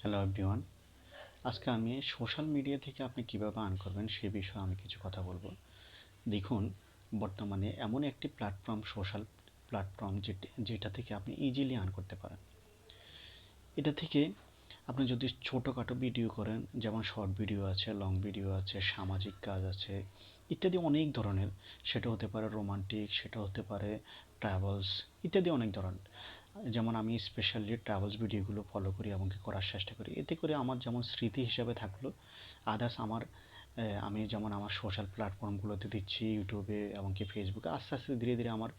Hello everyone, আজকে আমি social media থেকে আপনি কিভাবে আর্ন করবেন সে বিষয়ে আমি কিছু কথা বলবো। দেখুন, বর্তমানে এমন একটি প্ল্যাটফর্ম, সোশ্যাল প্ল্যাটফর্ম যেটা থেকে আপনি ইজিলি আর্ন করতে পারেন। এটা থেকে আপনি যদি ছোটোখাটো ভিডিও করেন, যেমন শর্ট ভিডিও আছে, লং ভিডিও আছে, সামাজিক কাজ আছে, ইত্যাদি অনেক ধরনের। সেটা হতে পারে রোমান্টিক, সেটা হতে পারে ট্রাভেলস, ইত্যাদি অনেক ধরনের। যেমন আমি স্পেশালি ট্রাভেলস ভিডিওগুলো ফলো করি এবং করার চেষ্টা করি। এতে করে আমার যেমন স্মৃতি হিসাবে থাকলো, আদার্স আমি যেমন আমার সোশ্যাল প্ল্যাটফর্মগুলোতে দিচ্ছি, ইউটিউবে এবং কি ফেসবুকে, আস্তে আস্তে ধীরে ধীরে আমার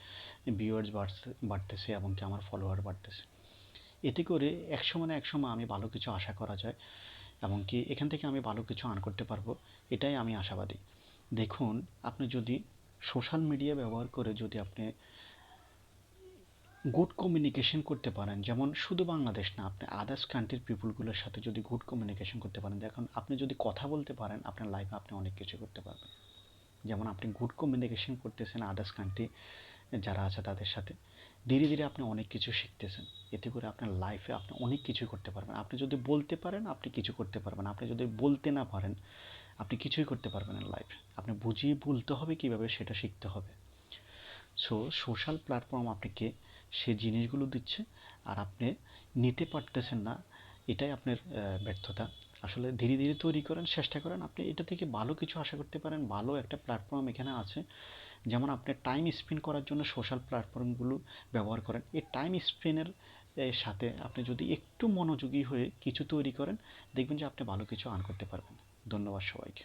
ভিউয়ার্স বাড়তেছে এবং কি আমার ফলোয়ার বাড়তেছে। এতে করে একসময় না একসময় আমি ভালো কিছু আশা করা যায় এবং কি এখান থেকে আমি ভালো কিছু আর্ন করতে পারবো, এটাই আমি আশাবাদী। দেখুন, আপনি যদি সোশ্যাল মিডিয়া ব্যবহার করে যদি আপনি গুড কমিউনিকেশন করতে পারেন, যেমন শুধু বাংলাদেশ না, আপনি আদার্স কান্ট্রির পিপুলগুলোর সাথে যদি গুড কমিউনিকেশন করতে পারেন, দেখুন আপনি যদি কথা বলতে পারেন আপনার লাইফে আপনি অনেক কিছু করতে পারবেন। যেমন আপনি গুড কমিউনিকেশন করতেছেন আদার্স কান্ট্রি যারা আছে তাদের সাথে, ধীরে ধীরে আপনি অনেক কিছু শিখতেছেন। এতে করে আপনার লাইফে আপনি অনেক কিছুই করতে পারবেন। আপনি যদি বলতে পারেন আপনি কিছু করতে পারবেন, আপনি যদি বলতে না পারেন আপনি কিছুই করতে পারবেন না লাইফে। আপনি বুঝিয়ে বলতে হবে কীভাবে সেটা শিখতে হবে। সো সোশ্যাল প্ল্যাটফর্ম আপনাকে সে জিনিসগুলো দিচ্ছে আর আপনি নিতে পারতেছেন না, এটাই আপনার ব্যর্থতা। আসলে ধীরে ধীরে তৈরি করেন, চেষ্টা করেন, আপনি এটা থেকে ভালো কিছু আশা করতে পারেন। ভালো একটা প্ল্যাটফর্ম এখানে আছে। যেমন আপনি টাইম স্পেন্ড করার জন্য সোশ্যাল প্ল্যাটফর্মগুলো ব্যবহার করেন, এই টাইম স্পেন্ডের সাথে আপনি যদি একটু মনোযোগী হয়ে কিছু তৈরি করেন, দেখবেন যে আপনি ভালো কিছু আর্ন করতে পারবেন। ধন্যবাদ সবাইকে।